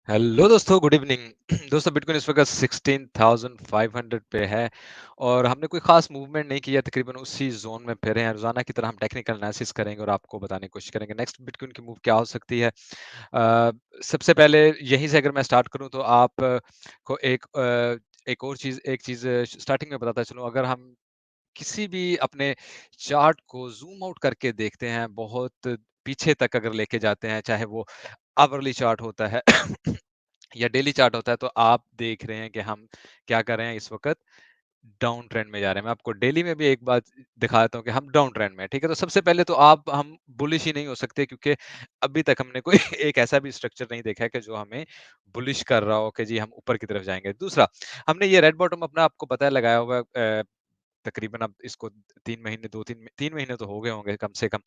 Hello दोस्तों, good evening. दोस्तों, bitcoin इस वक़्त 16,500 पे है और हमने कोई ख़ास मूवमेंट नहीं किया, तकरीबन उसी ज़ोन में फिरे हैं। रोज़ाना की तरह हम टेक्निकल एनालिसिस करेंगे और आपको बताने की कोशिश करेंगे नेक्स्ट बिटकॉइन की मूव क्या हो सकती है। सबसे पहले यहीं से अगर मैं स्टार्ट करूँ तो आप को एक चीज़ स्टार्टिंग में बताता चलूँ। अगर हम किसी भी अपने चार्ट को ज़ूम आउट करके देखते हैं, बहुत पीछे तक अगर लेके जाते हैं, चाहे वो आवरली चार्ट होता है या डेली चार्ट होता है, तो आप देख रहे हैं कि हम क्या कर रहे हैं इस वक़्त डाउन ट्रेंड में जा रहे हैं। मैं आपको डेली में भी एक बात दिखा देता हूँ कि हम डाउन ट्रेंड में हैं, ठीक है? तो सबसे पहले तो आप हम बुलिश ही नहीं हो सकते क्योंकि अभी तक हमने कोई एक ऐसा भी स्ट्रक्चर नहीं देखा है कि जो हमें बुलिश कर रहा हो कि जी हम ऊपर की तरफ जाएँगे। दूसरा, हमने ये रेड बॉटम अपना आपको पता है लगाया हुआ है तकरीबन अब इसको 3 महीने 3 महीने तो हो गए होंगे कम से कम।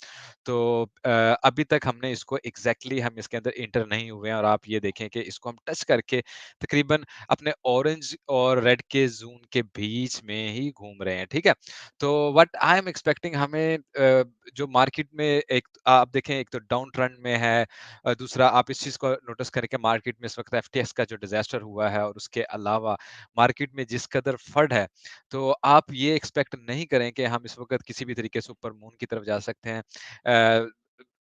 तो अभी तक हमने इसको एग्ज़ैक्टली हम इसके अंदर एंटर नहीं हुए हैं और आप ये देखें कि इसको हम टच करके तकरीबन अपने ऑरेंज और रेड के ज़ोन के बीच में ही घूम रहे हैं, ठीक है? तो व्हाट आई एम एक्सपेक्टिंग हमें जो मार्केट में एक आप देखें एक तो डाउन ट्रेंड में है दूसरा आप इस चीज़ को नोटिस करें कि मार्केट में इस वक़्त एफटीएक्स का जो डिज़ास्टर हुआ है और उसके अलावा मार्केट में जिस कदर फंड है तो आप ये एक्सपेक्ट नहीं करें कि हम इस वक़्त किसी भी तरीके से ऊपर मून की तरफ जा सकते हैं।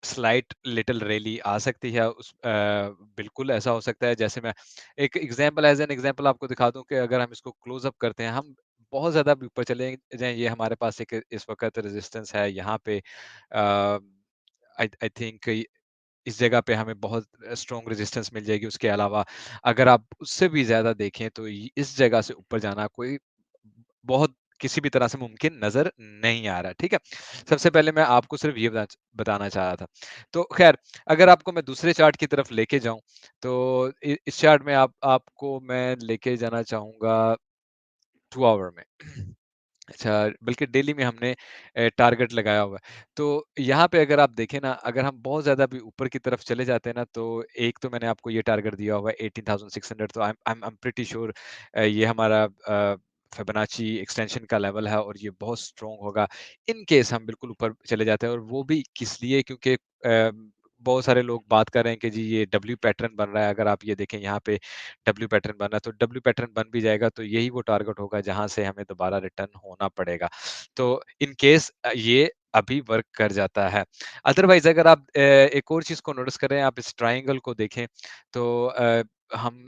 स्लाइट लिटिल रैली आ सकती है बिल्कुल ऐसा हो सकता है जैसे मैं एक एग्ज़ाम्पल एज़ एन एग्ज़ाम्पल आपको दिखा दूँ कि अगर हम इसको क्लोज़ अप करते हैं, हम बहुत ज़्यादा भी ऊपर चले जाएँ, ये हमारे पास एक इस वक़्त रेज़िस्टेंस है यहाँ पे आई थिंक इस जगह पे हमें बहुत स्ट्रॉन्ग रेजिस्टेंस मिल जाएगी। उसके अलावा अगर आप उससे भी ज़्यादा देखें तो इस जगह से ऊपर जाना कोई बहुत किसी भी तरह से मुमकिन नज़र नहीं आ रहा, ठीक है? सबसे पहले मैं आपको सिर्फ़ ये बताना चाह रहा था। तो ख़ैर अगर आपको मैं दूसरे चार्ट की तरफ लेके जाऊँ तो इस चार्ट में आपको मैं लेके जाना चाहूँगा 2 आवर में। अच्छा, बल्कि डेली में हमने टारगेट लगाया हुआ है। तो यहाँ पे अगर आप देखें ना, अगर हम बहुत ज़्यादा भी ऊपर की तरफ चले जाते हैं ना, तो एक तो मैंने आपको ये टारगेट दिया हुआ है 18,600 तो आई एम प्रीटी श्योर ये हमारा फिबोनाची एक्सटेंशन का लेवल है और ये बहुत स्ट्रॉन्ग होगा। इन केस हम बिल्कुल ऊपर चले जाते हैं और वो भी किस लिए क्योंकि बहुत सारे लोग बात कर रहे हैं कि जी ये डब्ल्यू पैटर्न बन रहा है। अगर आप ये देखें यहाँ पे डब्ल्यू पैटर्न बन रहा है, तो डब्ल्यू पैटर्न बन भी जाएगा तो यही वो टारगेट होगा जहाँ से हमें दोबारा रिटर्न होना पड़ेगा। तो इन केस ये अभी वर्क कर जाता है। अदरवाइज़ अगर आप एक और चीज़ को नोटिस करें, आप इस ट्रायंगल को देखें तो हम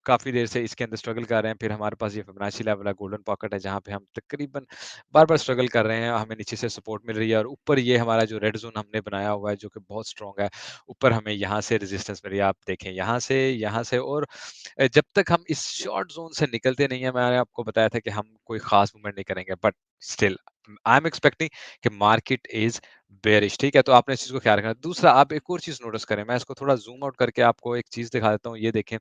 काफ़ी देर से इसके अंदर स्ट्रगल कर रहे हैं, फिर हमारे पास ये फिबोनाची लेवल है, गोल्डन पॉकेट है जहाँ पे हम तकरीबन बार-बार स्ट्रगल कर रहे हैं, हमें नीचे से सपोर्ट मिल रही है और ऊपर ये हमारा जो रेड ज़ोन हमने बनाया हुआ है जो कि बहुत स्ट्रॉन्ग है, ऊपर हमें यहाँ से रेजिस्टेंस मिल रही है। आप देखें यहाँ से और जब तक हम इस शॉर्ट ज़ोन से निकलते नहीं हैं, मैंने आपको बताया था कि हम कोई ख़ास मूवमेंट नहीं करेंगे, but still I am expecting कि मार्केट इज़ बेयरिश, ठीक है? तो आपने इस चीज़ को ख्याल रखना। दूसरा आप एक और चीज़ नोटिस करें, मैं इसको थोड़ा ज़ूम आउट करके आपको एक चीज़ दिखा देता हूँ, ये देखें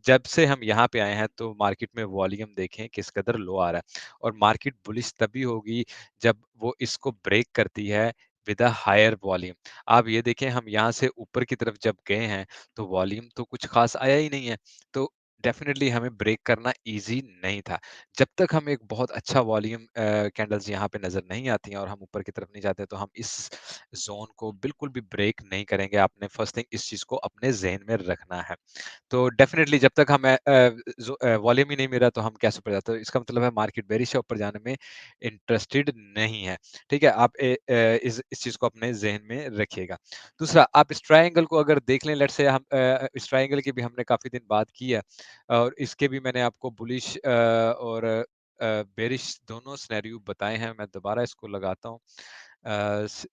जब से हम यहाँ पे आए हैं, तो मार्केट में वॉल्यूम देखें किस कदर लो आ रहा है और मार्केट बुलिश तभी होगी जब वो इसको ब्रेक करती है विद अ हायर वॉल्यूम। आप ये देखें हम यहाँ से ऊपर की तरफ जब गए हैं, तो वॉल्यूम तो कुछ ख़ास आया ही नहीं है। तो डेफ़िनिटली हमें ब्रेक करना ईज़ी नहीं था। जब तक हम एक बहुत अच्छा वॉल्यूम कैंडल्स यहाँ पे नज़र नहीं आती हैं और हम ऊपर की तरफ नहीं जाते, तो हम इस ज़ोन को बिल्कुल भी ब्रेक नहीं करेंगे। आपने फर्स्ट थिंग इस चीज़ को अपने ज़हन में रखना है। तो डेफ़िनेटली जब तक हमें वॉल्यूम ही नहीं मिला तो हम कैसे ऊपर जाते हैं। तो इसका मतलब है मार्केट बेरिश है, ऊपर जाने में इंटरेस्टेड नहीं है। ठीक है? आप इस चीज़ को अपने ज़हन में रखिएगा। दूसरा आप इस ट्रायंगल को अगर देख लें लेट्स से हम इस ट्रायंगल की भी हमने काफ़ी दिन बात की है और इसके भी मैंने आपको बुलिश और बेरिश दोनों सिनेरियो बताए हैं। मैं दोबारा इसको लगाता हूँ।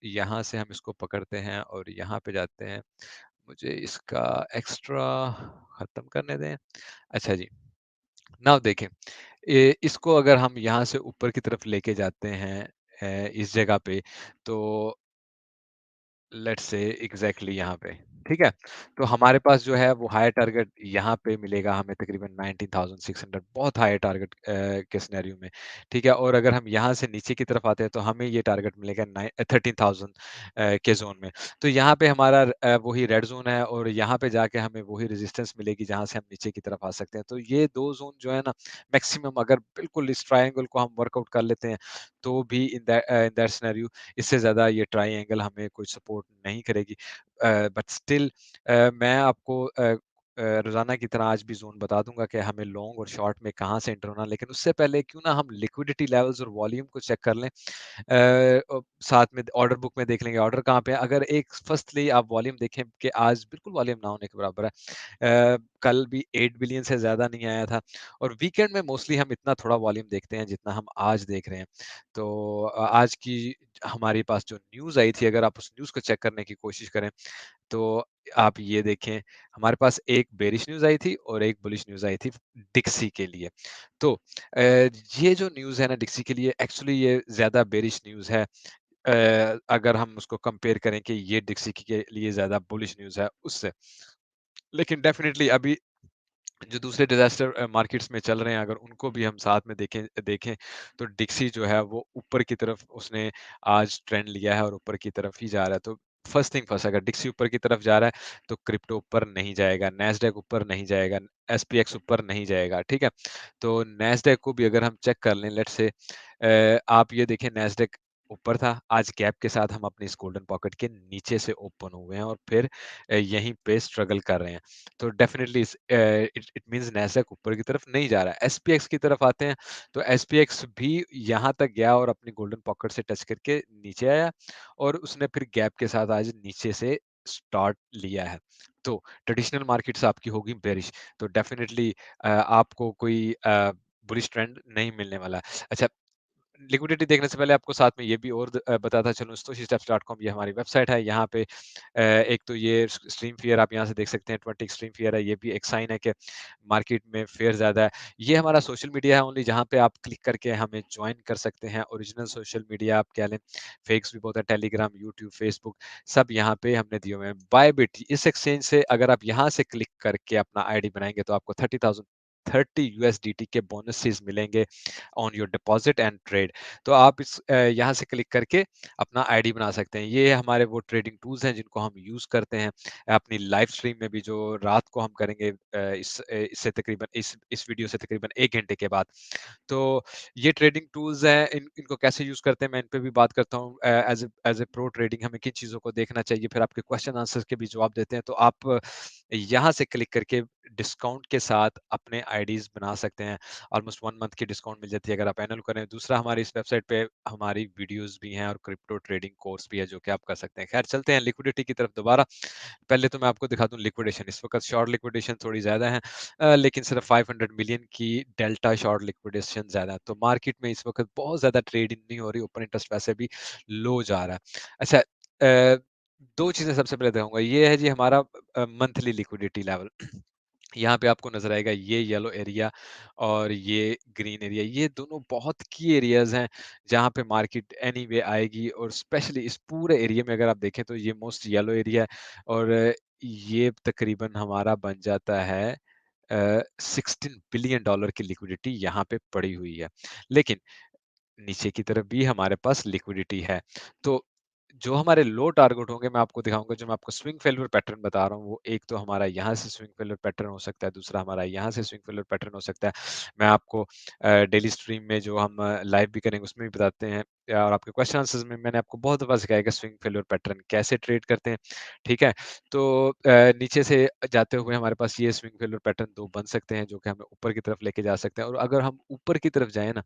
यहाँ से हम इसको पकड़ते हैं और यहाँ पे जाते हैं। मुझे इसका एक्स्ट्रा खत्म करने दें। अच्छा जी, नाउ देखें इसको अगर हम यहाँ से ऊपर की तरफ लेके जाते हैं इस जगह पे तो लेट्स से एग्ज़ैक्टली यहाँ पे, ठीक है? तो हमारे पास जो है वो हायर टारगेट यहाँ पे मिलेगा हमें तकरीबन 19,600 बहुत हाई टारगेट के सिनेरियो में, ठीक है? और अगर हम यहाँ से नीचे की तरफ आते हैं तो हमें ये टारगेट मिलेगा 13,000 के ज़ोन में। तो यहाँ पे हमारा वही रेड ज़ोन है और यहाँ पे जाके हमें वही रेजिस्टेंस मिलेगी जहाँ से हम नीचे की तरफ आ सकते हैं। तो ये 2 ज़ोन जो है ना मैक्सिमम अगर बिल्कुल इस ट्रायंगल को हम वर्कआउट कर लेते हैं, तो भी इन दैट सिनेरियो इससे ज़्यादा ये ट्रायंगल हमें कोई सपोर्ट नहीं करेगी। बट स्टिल मैं आपको रोज़ाना की तरह आज भी ज़ोन बता दूँगा कि हमें लॉन्ग और शॉर्ट में कहाँ से एंटर होना है, लेकिन उससे पहले क्यों ना हम लिक्विडिटी लेवल्स और वॉल्यूम को चेक कर लें। साथ में ऑर्डर बुक में देख लेंगे ऑर्डर कहाँ पे है। अगर एक फर्स्टली आप वॉल्यूम देखें कि आज बिल्कुल वॉल्यूम ना होने के बराबर है। कल भी 8 बिलियन से ज़्यादा नहीं आया था और वीकेंड में मोस्टली हम इतना थोड़ा वॉल्यूम देखते हैं जितना हम आज देख रहे हैं। तो आज की हमारे पास जो न्यूज़ आई थी, अगर आप उस न्यूज़ को चेक करने की कोशिश करें, तो आप ये देखें, हमारे पास एक बेयरिश न्यूज़ आई थी और एक बुलिश न्यूज़ आई थी डिक्सी के लिए। तो ये जो न्यूज़ है ना डिक्सी के लिए, एक्चुअली ये ज़्यादा बेयरिश न्यूज़ है। अगर हम उसको कंपेयर करें कि ये डिक्सी के लिए ज़्यादा बुलिश न्यूज़ है उससे। लेकिन डेफ़िनिटली अभी जो दूसरे डिज़ास्टर मार्केट्स में चल रहे हैं, अगर उनको भी हम साथ में देखें देखें, तो डिक्सी जो है वो ऊपर की तरफ उसने आज ट्रेंड लिया है और ऊपर की तरफ ही जा रहा है। तो फर्स्ट थिंग फर्स्ट, अगर डिक्सी ऊपर की तरफ जा रहा है, तो क्रिप्टो ऊपर नहीं जाएगा, नैस्डैक ऊपर नहीं जाएगा, एसपीएक्स ऊपर नहीं जाएगा, ठीक है? तो नैस्डैक को भी अगर हम चेक कर लें, लेट्स से आप ये देखें, नैस्डैक ऊपर था, आज गैप के साथ हम अपनी इस गोल्डन पॉकेट के नीचे से ओपन हुए हैं और फिर यहीं पे स्ट्रगल कर रहे हैं। तो definitely it it means Nasdaq ऊपर की तरफ नहीं जा रहा है। एसपीएक्स की तरफ आते हैं, तो एसपीएक्स भी यहाँ तक गया और अपनी गोल्डन पॉकेट से टच करके नीचे आया और उसने फिर गैप के साथ आज नीचे से स्टार्ट लिया है। तो ट्रेडिशनल मार्केट्स आपकी होगी बेरिश, तो डेफिनिटली आपको कोई बुलिश ट्रेंड नहीं मिलने वाला है। अच्छा, लिक्विडिटी देखने से पहले आपको साथ में ये भी और बताता चलूँ, stoshsteps.com ये हमारी वेबसाइट है। यहाँ पे एक तो ये स्ट्रीम फ़ियर आप यहाँ से देख सकते हैं, 20 एक्सट्रीम फ़ियर है, ये भी एक साइन है कि मार्केट में फ़ियर ज़्यादा है। ये हमारा सोशल मीडिया है ओनली, जहाँ पे आप क्लिक करके हमें जॉइन कर सकते हैं। ओरिजिनल सोशल मीडिया आप कह लें, फेक्स भी बहुत है, टेलीग्राम, यूट्यूब, फेसबुक, सब यहाँ पे हमने दिए हुए हैं। बायबिट, इस एक्सचेंज से अगर आप यहाँ से क्लिक करके अपना आईडी बनाएँगे तो आपको 30 यूएसडीटी के बोनसेस मिलेंगे on your deposit and trade. तो आप यहाँ से क्लिक करके अपना आईडी बना सकते हैं। ये हमारे वो ट्रेडिंग टूल्स हैं जिनको हम यूज़ करते हैं अपनी लाइव स्ट्रीम में भी, जो रात को हम करेंगे इससे तकरीबन इस वीडियो से तकरीबन 1 घंटे के बाद। तो ये ट्रेडिंग टूल्स हैं, इनको कैसे यूज़ करते हैं मैं इन पे भी बात करता हूँ। एज़ ए प्रो ट्रेडिंग हमें किन चीज़ों को देखना चाहिए, फिर आपके क्वेश्चन आंसर्स के भी जवाब देते हैं। तो आप यहाँ से क्लिक करके डिस्काउंट के साथ अपने आईडीज़ बना सकते हैं। ऑलमोस्ट 1 मंथ की डिस्काउंट मिल जाती है अगर आप एनुअल करें। दूसरा, हमारी इस वेबसाइट पे हमारी वीडियोज़ भी हैं और क्रिप्टो ट्रेडिंग कोर्स भी है जो कि आप कर सकते हैं। खैर, चलते हैं लिक्विडिटी की तरफ दोबारा। पहले तो मैं आपको दिखा दूँ लिक्विडेशन। इस वक़्त शॉर्ट लिक्विडेशन थोड़ी ज़्यादा है, लेकिन सिर्फ 500 मिलियन की डेल्टा शॉर्ट लिक्विडेशन ज़्यादा है। तो मार्केट में इस वक़्त बहुत ज़्यादा ट्रेडिंग नहीं हो रही, ओपन इंटरेस्ट वैसे भी लो जा रहा है। अच्छा, 2 चीज़ें सबसे पहले दिखाऊँगा। ये है जी हमारा मंथली लिक्विडिटी लेवल। यहाँ पे आपको नज़र आएगा ये येलो एरिया और ये ग्रीन एरिया, ये दोनों बहुत की एरियाज़ हैं, जहाँ पे मार्केट एनीवे आएगी। और स्पेशली इस पूरे एरिया में अगर आप देखें तो ये मोस्ट येलो एरिया है और ये तकरीबन हमारा बन जाता है $16 बिलियन की लिक्विडिटी यहाँ पे पड़ी हुई है। लेकिन नीचे की तरफ भी हमारे पास लिक्विडिटी है। तो जो हमारे लो टारगेट होंगे मैं आपको दिखाऊँगा, जो मैं आपको स्विंग फेलियर पैटर्न बता रहा हूँ, वो एक तो हमारा यहाँ से स्विंग फेलियर पैटर्न हो सकता है, दूसरा हमारा यहाँ से स्विंग फेलियर पैटर्न हो सकता है। मैं आपको डेली स्ट्रीम में जो हम लाइव भी करेंगे उसमें भी बताते हैं, और आपके क्वेश्चन आंसर्स में मैंने आपको बहुत दफ़ा सिखाया कि स्विंग फेलियर पैटर्न कैसे ट्रेड करते हैं, ठीक है? तो नीचे से जाते हुए हमारे पास ये स्विंग फेलियर पैटर्न 2 बन सकते हैं, जो कि हमें ऊपर की तरफ लेके जा सकते हैं। और अगर हम ऊपर की तरफ जाएँ ना,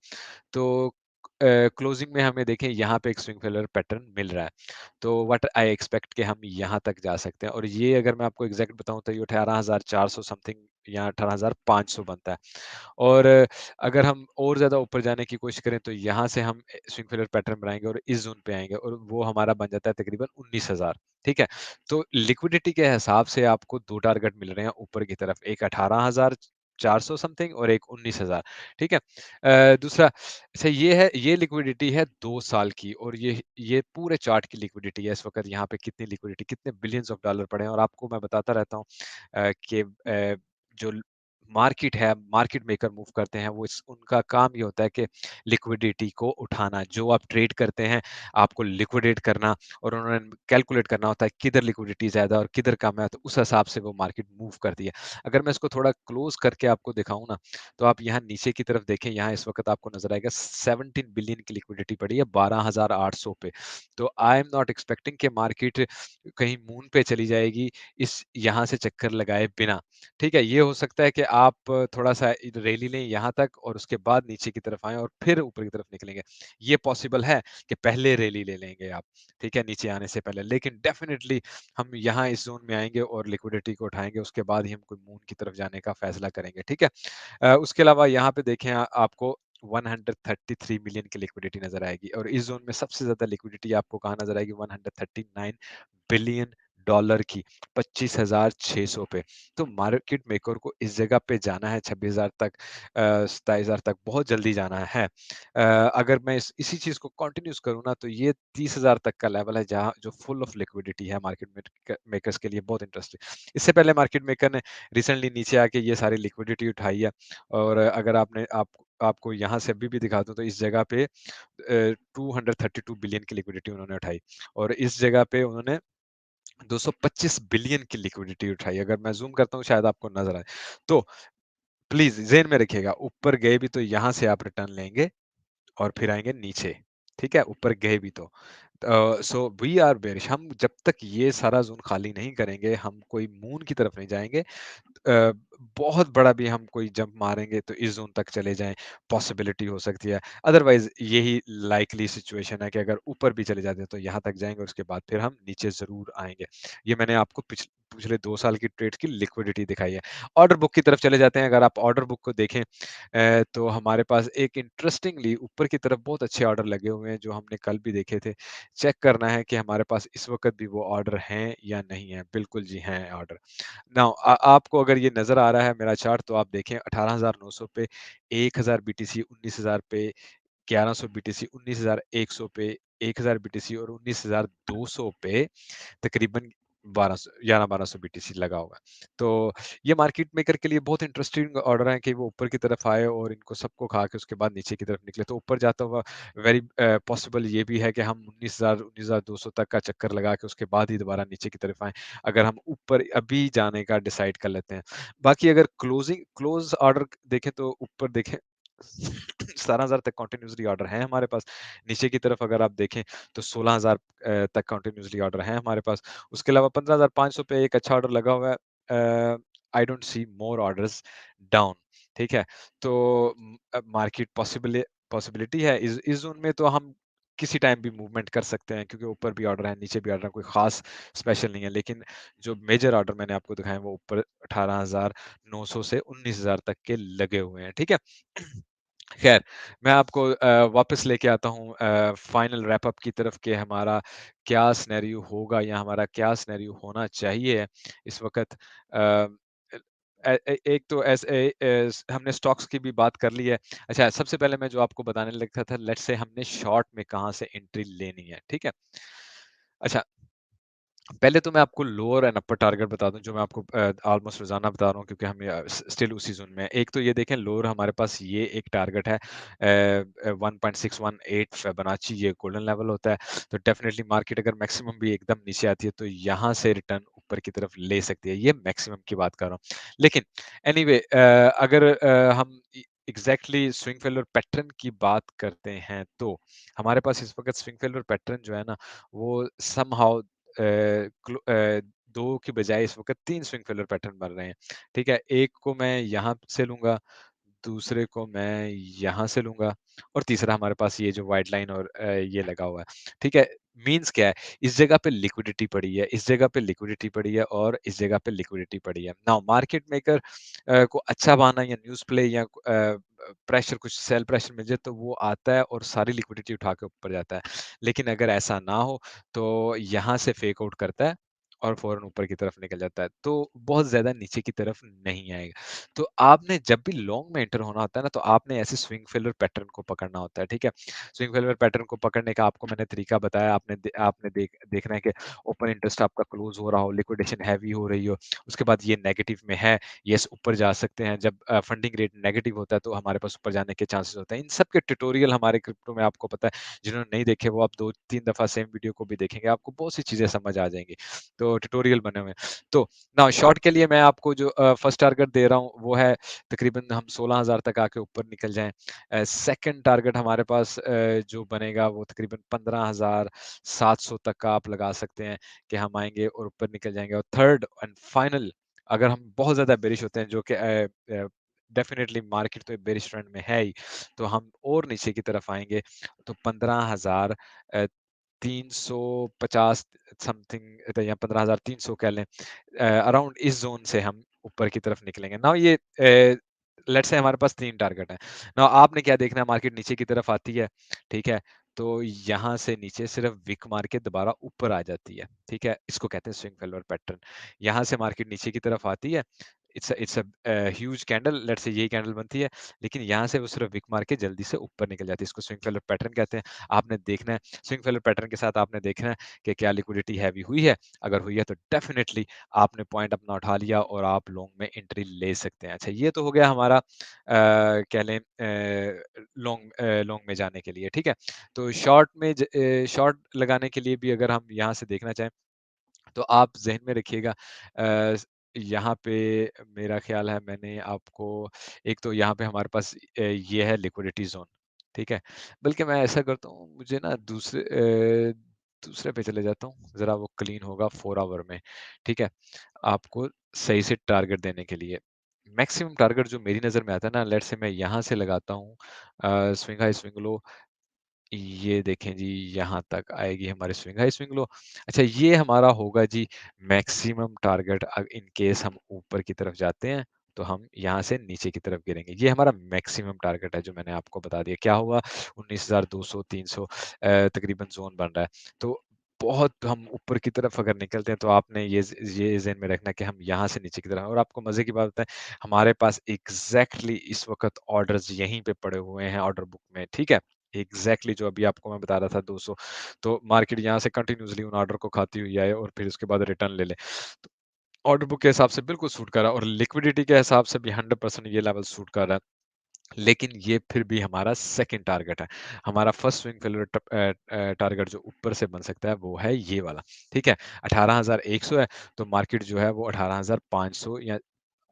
तो क्लोजिंग में हमें देखें यहाँ पे एक स्विंग फेलियर पैटर्न मिल रहा है। तो व्हाट आई एक्सपेक्ट कि हम यहाँ तक जा सकते हैं, और ये अगर मैं आपको एग्ज़ैक्ट बताऊँ तो ये 18,400 समथिंग या 18,500 बनता है। और अगर हम और ज़्यादा ऊपर जाने की कोशिश करें तो यहाँ से हम स्विंग फेलियर पैटर्न बनाएँगे और इस ज़ोन पे आएँगे और वो हमारा बन जाता है तकरीबन 19,000, ठीक है? तो लिक्विडिटी के हिसाब से आपको 2 टारगेट मिल रहे हैं ऊपर की तरफ, एक 18,400 समथिंग और एक 19,000, ठीक है? दूसरा, अच्छा ये लिक्विडिटी है 2 साल की, और ये पूरे चार्ट की लिक्विडिटी है। इस वक़्त यहाँ पे कितनी लिक्विडिटी, कितने बिलियंस ऑफ डॉलर पड़े हैं, और आपको मैं बताता रहता हूँ कि जो मार्केट है, मार्केट मेकर मूव करते हैं, वो इस उनका काम ये होता है कि लिक्विडिटी को उठाना। जो आप ट्रेड करते हैं, आपको लिक्विडेट करना और उन्होंने कैलकुलेट करना होता है किधर लिक्विडिटी ज़्यादा है और किधर कम है, तो उस हिसाब से वो मार्केट मूव करती है। अगर मैं इसको थोड़ा क्लोज़ करके आपको दिखाऊँ ना, तो आप यहाँ नीचे की तरफ देखें, यहाँ इस वक़्त आपको नज़र आएगा 17 बिलियन की लिक्विडिटी पड़ी है 12,800 पे। तो आई एम नॉट एक्सपेक्टिंग कि मार्केट कहीं मून पे चली जाएगी, इस यहाँ से चक्कर लगाए बिना। ठीक है, ये हो सकता है कि आप थोड़ा-सा रैली लें यहाँ तक और उसके बाद नीचे की तरफ आएँ और फिर ऊपर की तरफ निकलेंगे। ये पॉसिबल है कि पहले रैली ले लेंगे आप, ठीक है, नीचे आने से पहले। लेकिन डेफ़िनिटली हम यहाँ इस ज़ोन में आएँगे और लिक्विडिटी को उठाएँगे, उसके बाद ही हम कोई मून की तरफ जाने का फ़ैसला करेंगे, ठीक है? उसके अलावा यहाँ पे देखें आपको 133 मिलियन की लिक्विडिटी नज़र आएगी और इस ज़ोन में सबसे ज़्यादा लिक्विडिटी आपको कहाँ नज़र आएगी 139 बिलियन डॉलर की 25,600 पे। तो मार्केट मेकर को इस जगह पे जाना है 26,000 तक 27,000 तक बहुत जल्दी जाना है। अगर मैं इसी चीज़ को कंटिन्यूज़ करूँ ना तो ये 30,000 तक का लेवल है जहाँ जो फुल ऑफ लिक्विडिटी है मार्केट मेकर्स के लिए बहुत इंटरेस्टिंग। इससे पहले मार्केट मेकर ने रिसेंटली नीचे आके ये सारी लिक्विडिटी उठाई है और अगर आपको यहाँ से अभी भी दिखा दूँ तो इस जगह पे 232 बिलियन की लिक्विडिटी उन्होंने उठाई और इस जगह पे उन्होंने 225 बिलियन की लिक्विडिटी उठाई। अगर मैं ज़ूम करता हूँ शायद आपको नज़र आए। तो प्लीज़ ज़हन में रखिएगा, ऊपर गए भी तो यहाँ से आप रिटर्न लेंगे और फिर आएँगे नीचे, ठीक है? ऊपर गए भी तो। सो वी आर बेयरिश हम जब तक ये सारा ज़ोन खाली नहीं करेंगे, हम कोई मून की तरफ नहीं जाएँगे। अ, बहुत बड़ा भी हम कोई जंप मारेंगे तो इस ज़ोन तक चले जाएँ, पॉसिबिलिटी हो सकती है। अदरवाइज़ यही लाइकली सिचुएशन है कि अगर ऊपर भी चले जाते हैं तो यहाँ तक जाएँगे, उसके बाद फिर हम नीचे ज़रूर आएँगे। ये मैंने आपको पिछले 2 साल की ट्रेड्स की लिक्विडिटी दिखाई है। ऑर्डर बुक की तरफ चले जाते हैं, अगर आप ऑर्डर बुक को देखें तो हमारे पास एक इंटरेस्टिंगली ऊपर की तरफ बहुत अच्छे ऑर्डर लगे हुए हैं, जो हमने कल भी देखे थे। चेक करना है कि हमारे पास इस वक़्त भी वो ऑर्डर हैं या नहीं हैं। बिल्कुल जी, हैं ऑर्डर। नाउ आपको अगर ये नज़र आ रहा है मेरा चार्ट तो आप देखें 18,900 पे, 1000 बीटीसी 19,000 पे, 1100 बीटीसी 19,100 पे, 1000 बीटीसी और 19,200 पे तकरीबन 1200 11-1200 बीटीसी लगा हुआ है। तो ये मार्केट मेकर के लिए बहुत इंटरेस्टिंग ऑर्डर है कि वो ऊपर की तरफ आए और इनको सबको खा के उसके बाद नीचे की तरफ निकले। तो ऊपर जाता हुआ वेरी पॉसिबल ये भी है कि हम 19,000 19,200 तक का चक्कर लगा के उसके बाद ही दोबारा नीचे की तरफ आएँ, अगर हम ऊपर अभी जाने का डिसाइड कर लेते हैं। बाकी अगर क्लोज़ ऑर्डर देखें तो ऊपर देखें 17,000 तक कंटीन्यूअसली ऑर्डर हैं हमारे पास। नीचे की तरफ अगर आप देखें तो 16,000 तक कंटीन्यूअसली ऑर्डर हैं हमारे पास। उसके अलावा 15,500 पे एक अच्छा ऑर्डर लगा हुआ है। I don't see more orders down, ठीक है? तो मार्केट पॉसिबिलिटी है इस ज़ोन में तो हम किसी टाइम भी मूवमेंट कर सकते हैं क्योंकि ऊपर भी ऑर्डर है, नीचे भी ऑर्डर है, कोई ख़ास स्पेशल नहीं है। लेकिन जो मेजर ऑर्डर मैंने आपको दिखाए हैं वो ऊपर 18,900 से 19,000 तक के लगे हुए हैं, ठीक है? खैर, मैं आपको वापस लेके आता हूँ फाइनल रैप अप की तरफ कि हमारा क्या सिनेरियो होगा या हमारा क्या सिनेरियो होना चाहिए इस वक़्त। एक तो हमने स्टॉक्स की भी बात कर ली है। अच्छा, सबसे पहले मैं जो आपको बताने लगा था, लेट्स से हमने शॉर्ट में कहाँ से एंट्री लेनी है, ठीक है? अच्छा, पहले तो मैं आपको लोअर एंड अपर टारगेट बता दूँ, जो मैं आपको ऑलमोस्ट रोज़ाना बता रहा हूँ क्योंकि हम स्टिल उसी ज़ोन में हैं। एक तो ये देखें लोअर हमारे पास ये एक टारगेट है 1.618 फिबोनाची ये गोल्डन लेवल होता है। तो डेफ़िनिटली मार्केट अगर मैक्सिमम भी एकदम नीचे आती है तो यहाँ से रिटर्न ऊपर की तरफ ले सकती है। ये मैक्सिमम की बात कर रहा हूँ। लेकिन एनीवे अगर हम एग्ज़ैक्टली स्विंग फेलियर पैटर्न की बात करते हैं तो हमारे पास इस वक़्त स्विंग फेलियर पैटर्न जो है ना वो समहाउ 2 की बजाय इस वक़्त 3 स्विंग फेलियर पैटर्न बन रहे हैं, ठीक है? एक को मैं यहाँ से लूँगा, दूसरे को मैं यहाँ से लूँगा और तीसरा हमारे पास ये जो व्हाइट लाइन और ये लगा हुआ है, ठीक है? मीन्स क्या है? इस जगह पे लिक्विडिटी पड़ी है, इस जगह पे लिक्विडिटी पड़ी है और इस जगह पे लिक्विडिटी पड़ी है। नाउ मार्केट मेकर को अच्छा बहाना या न्यूज़ प्ले या प्रेशर कुछ सेल प्रेशर मिल जाए तो वो आता है और सारी लिक्विडिटी उठा के ऊपर जाता है। लेकिन अगर ऐसा ना हो तो यहाँ से फेक आउट करता है और फ़ौरन ऊपर की तरफ निकल जाता है। तो बहुत ज़्यादा नीचे की तरफ नहीं आएगा। तो आपने जब भी लॉन्ग में एंटर होना होता है ना, तो आपने ऐसे स्विंग फेलियर पैटर्न को पकड़ना होता है, ठीक है? स्विंग फेलियर पैटर्न को पकड़ने का आपको मैंने तरीका बताया, आपने देखना है कि ओपन इंटरेस्ट आपका क्लोज़ हो रहा हो, लिक्विडेशन हैवी हो रही हो, उसके बाद ये नेगेटिव में है, येस ऊपर जा सकते हैं। जब फंडिंग रेट नेगेटिव होता है, तो हमारे पास ऊपर जाने के चांसेस होते हैं। इन सब के ट्यूटोरियल हमारे क्रिप्टो में आपको पता है, जिन्होंने नहीं देखे वो आप 2-3 दफ़ा सेम वीडियो को भी देखेंगे, आपको बहुत सी चीज़ें समझ आ जाएँगी। तो ट्यूटोरियल बने हुए हैं। तो नाउ शॉर्ट के लिए मैं आपको जो फर्स्ट टारगेट दे रहा हूँ वो है तकरीबन हम 16,000 तक आके ऊपर निकल जाएँ। सेकंड टारगेट हमारे पास जो बनेगा वो तकरीबन 15,700 तक का आप लगा सकते हैं कि हम आएँगे और ऊपर निकल जाएँगे। और थर्ड एंड फाइनल अगर हम बहुत ज़्यादा बेरिश होते हैं जो कि डेफिनिटली मार्केट तो बेरिश ट्रेंड में है ही, तो हम और नीचे की तरफ आएँगे तो 15,000 अ, 350 समथिंग या 15,300 कह लें अराउंड इस ज़ोन से हम ऊपर की तरफ निकलेंगे। नाउ ये लेट्स से हमारे पास 3 टारगेट हैं। नाउ आपने क्या देखना है मार्केट नीचे की तरफ आती है, ठीक है? तो यहाँ से नीचे सिर्फ विक मार के दोबारा ऊपर आ जाती है, ठीक है? इसको कहते हैं स्विंग फेलियर पैटर्न। यहाँ से मार्केट नीचे की तरफ आती है, it's a huge candle let's say यही कैंडल बनती है, लेकिन यहाँ से वो सिर्फ विक मार के जल्दी से ऊपर निकल जाती है। इसको स्विंग फेलियर पैटर्न कहते हैं। आपने देखना है स्विंग फेलियर पैटर्न के साथ आपने देखना है कि क्या लिक्विडिटी हैवी हुई है? अगर हुई है तो डेफिनिटली आपने पॉइंट अपना उठा लिया और आप लॉन्ग में एंट्री ले सकते हैं। अच्छा ये तो हो गया हमारा कह लें लॉन्ग में जाने के लिए, ठीक है? तो शॉर्ट लगाने के लिए भी अगर हम यहाँ से देखना चाहें तो आप ज़हन में रखिएगा यहाँ पे मेरा ख़्याल है मैंने आपको एक तो यहाँ पे हमारे पास ये है लिक्विडिटी ज़ोन, ठीक है? बल्कि मैं ऐसा करता हूँ मुझे ना दूसरे पे चले जाता हूँ, ज़रा वो क्लीन होगा 4 आवर में, ठीक है? आपको सही से टारगेट देने के लिए। मैक्सिमम टारगेट जो मेरी नज़र में आता है ना लेट्स से मैं यहाँ से लगाता हूँ स्विंग हाई स्विंग लो ये देखें जी, यहाँ तक आएगी हमारी स्विंग हाई, स्विंग लो। अच्छा ये हमारा होगा जी मैक्सिमम टारगेट इन केस हम ऊपर की तरफ जाते हैं, तो हम यहाँ से नीचे की तरफ गिरेंगे। ये हमारा मैक्सिमम टारगेट है जो मैंने आपको बता दिया। क्या हुआ 19,200 300 तकरीबन ज़ोन बन रहा है। तो बहुत हम ऊपर की तरफ अगर निकलते हैं तो आपने ये ज़हन में रखना कि हम यहाँ से नीचे की तरफ और आपको मज़े की बात बताएँ, हमारे पास एग्ज़ैक्टली इस वक़्त ऑर्डर्स यहीं पे पड़े हुए हैं ऑर्डर बुक में, ठीक है? एग्ज़ैक्टली जो अभी आपको मैं बता रहा था 200 तो मार्केट यहाँ से कंटिन्यूअसली उन ऑर्डर को खाती हुई आए और फिर उसके बाद रिटर्न ले ले। तो ऑर्डर बुक के हिसाब से बिल्कुल सूट कर रहा है और लिक्विडिटी के हिसाब से भी 100% ये लेवल सूट कर रहा है। लेकिन ये फिर भी हमारा सेकंड टारगेट है। हमारा फर्स्ट स्विंग फेलियर टारगेट जो ऊपर से बन सकता है वो है ये वाला, ठीक है? 18,100 है तो मार्केट जो है वो 18,500 या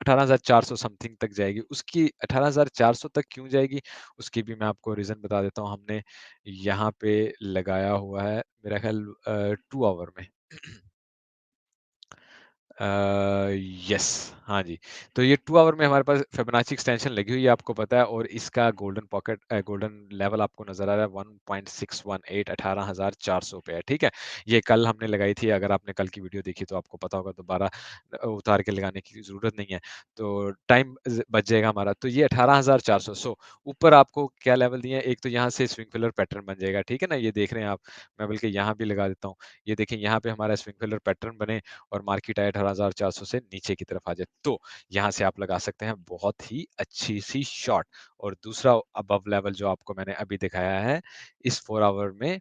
18,400 समथिंग तक जाएगी। उसकी 18,400 तक क्यों जाएगी? उसकी भी मैं आपको रीज़न बता देता हूँ। हमने यहाँ पे लगाया हुआ है मेरा ख़्याल 2 आवर में। अ, यस, हाँ जी। तो ये 2 आवर में हमारे पास फिबोनाची एक्सटेंशन लगी हुई है आपको पता है और इसका गोल्डन लेवल आपको नज़र आ रहा है 1.618 18,400 पे है, ठीक है? ये कल हमने लगाई थी, अगर आपने कल की वीडियो देखी तो आपको पता होगा दोबारा उतार के लगाने की ज़रूरत नहीं है। तो टाइम बच जाएगा हमारा। तो ये 18,400 ऊपर आपको क्या लेवल दिए हैं, एक तो यहाँ से स्विंग फिलर पैटर्न बन जाएगा, ठीक है ना? ये देख रहे हैं आप, मैं बल्कि यहाँ भी लगा देता हूँ। ये देखें यहाँ पे हमारा स्विंग फिलर पैटर्न बने और मार्केट आए 18,400 से नीचे की तरफ आ जाए, तो यहाँ से आप लगा सकते हैं बहुत ही अच्छी-सी शॉट और दूसरा अबव लेवल जो आपको मैंने अभी दिखाया है, इस 4 आवर में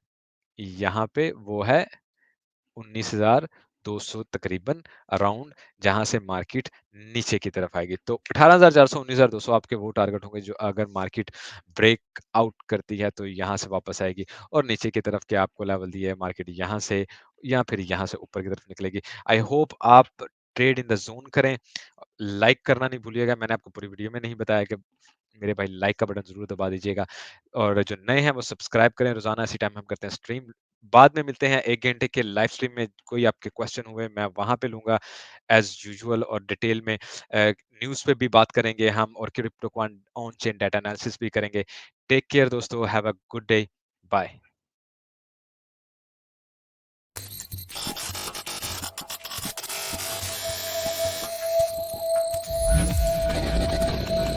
यहाँ पे वो है 19,200 तकरीबन अराउंड जहाँ से मार्केट नीचे की तरफ आएगी। तो 18,400 19,200 आपके वो टारगेट होंगे जो अगर मार्केट ब्रेक आउट करती है तो यहाँ से वापस आएगी और नीचे की तरफ के आपको लेवल दिए है मार्केट यहाँ से या फिर यहाँ से ऊपर की तरफ निकलेगी। आई होप आप ट्रेड इन द ज़ोन करें। लाइक करना नहीं भूलिएगा। मैंने आपको पूरी वीडियो में नहीं बताया कि मेरे भाई लाइक का बटन ज़रूर दबा दीजिएगा और जो नए हैं वो सब्सक्राइब करें। रोज़ाना इसी टाइम हम करते हैं स्ट्रीम। बाद में मिलते हैं 1 घंटे के लाइव स्ट्रीम में, कोई आपके क्वेश्चन हुए मैं वहाँ पे लूँगा एज़ यूजुअल और डिटेल में न्यूज़ पे भी बात करेंगे हम और crypto quant on chain data analysis भी करेंगे। टेक केयर दोस्तों, have a good day, bye.